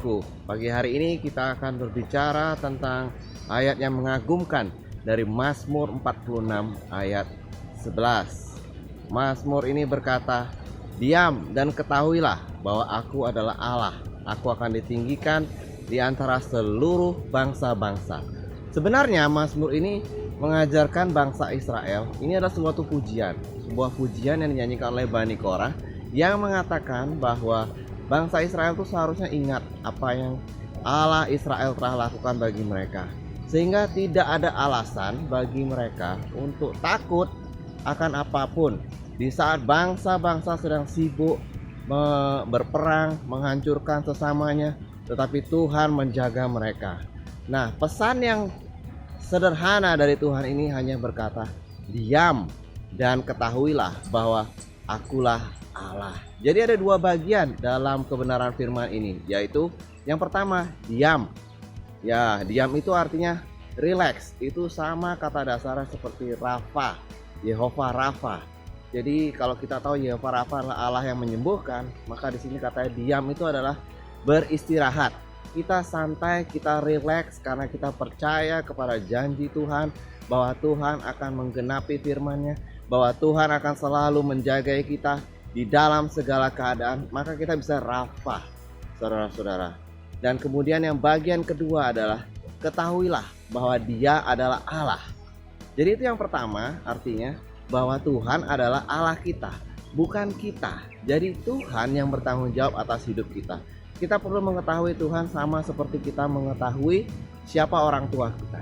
saudaraku, pagi hari ini kita akan berbicara tentang ayat yang mengagumkan dari Mazmur 46 ayat 11. Mazmur ini berkata, "Diam dan ketahuilah bahwa aku adalah Allah. Aku akan ditinggikan di antara seluruh bangsa-bangsa." Sebenarnya Mazmur ini mengajarkan bangsa Israel, ini adalah suatu pujian, sebuah pujian yang dinyanyikan oleh Bani Korah yang mengatakan bahwa bangsa Israel itu seharusnya ingat apa yang Allah Israel telah lakukan bagi mereka, sehingga tidak ada alasan bagi mereka untuk takut akan apapun di saat bangsa-bangsa sedang sibuk berperang, menghancurkan sesamanya, tetapi Tuhan menjaga mereka. Nah, pesan yang sederhana dari Tuhan ini hanya berkata, "Diam dan ketahuilah bahwa akulah Allah." Jadi ada dua bagian dalam kebenaran firman ini, yaitu yang pertama, diam. Ya, diam itu artinya relax. Itu sama kata dasarnya seperti Rafa, Yehova Rafa. Jadi kalau kita tahu Yehova Rafa adalah Allah yang menyembuhkan, maka di sini katanya diam itu adalah beristirahat. Kita santai, kita relax karena kita percaya kepada janji Tuhan bahwa Tuhan akan menggenapi firman-Nya, bahwa Tuhan akan selalu menjaga kita di dalam segala keadaan. Maka kita bisa rafah, saudara-saudara. Dan kemudian yang bagian kedua adalah ketahuilah bahwa Dia adalah Allah. Jadi itu yang pertama, artinya bahwa Tuhan adalah Allah kita, bukan kita. Jadi Tuhan yang bertanggung jawab atas hidup kita. Kita perlu mengetahui Tuhan sama seperti kita mengetahui siapa orang tua kita.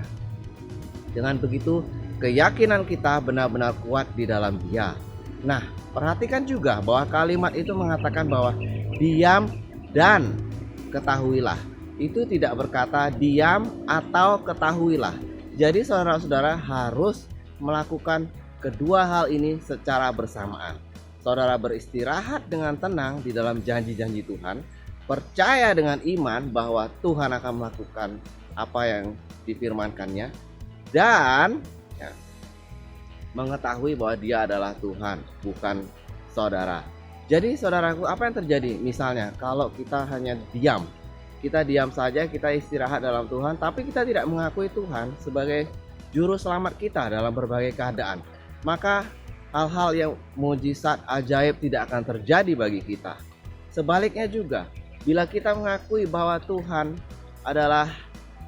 Dengan begitu, keyakinan kita benar-benar kuat di dalam Dia. Nah, perhatikan juga bahwa kalimat itu mengatakan bahwa diam dan ketahuilah. Itu tidak berkata diam atau ketahuilah. Jadi saudara-saudara harus melakukan kedua hal ini secara bersamaan. Saudara beristirahat dengan tenang di dalam janji-janji Tuhan, percaya dengan iman bahwa Tuhan akan melakukan apa yang difirmankannya, dan mengetahui bahwa Dia adalah Tuhan, bukan saudara. Jadi saudaraku, apa yang terjadi? Misalnya kalau kita hanya diam, kita diam saja, kita istirahat dalam Tuhan, tapi kita tidak mengakui Tuhan sebagai juru selamat kita dalam berbagai keadaan, maka hal-hal yang mujizat ajaib tidak akan terjadi bagi kita. Sebaliknya juga, bila kita mengakui bahwa Tuhan adalah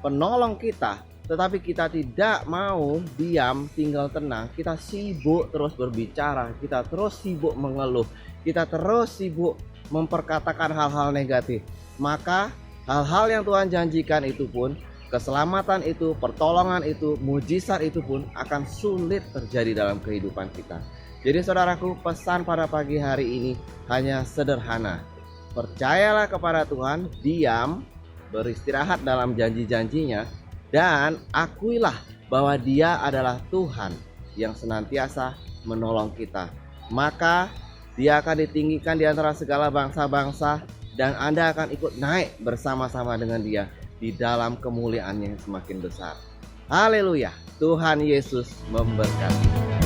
penolong kita, tetapi kita tidak mau diam, tinggal tenang, kita sibuk terus berbicara, kita terus sibuk mengeluh, kita terus sibuk memperkatakan hal-hal negatif, maka hal-hal yang Tuhan janjikan itu pun, keselamatan itu, pertolongan itu, mujizat itu pun akan sulit terjadi dalam kehidupan kita. Jadi saudaraku, pesan pada pagi hari ini hanya sederhana. Percayalah kepada Tuhan, diam, beristirahat dalam janji-janjinya, dan akuilah bahwa Dia adalah Tuhan yang senantiasa menolong kita. Maka Dia akan ditinggikan di antara segala bangsa-bangsa, dan Anda akan ikut naik bersama-sama dengan Dia di dalam kemuliaan yang semakin besar. Haleluya, Tuhan Yesus memberkati.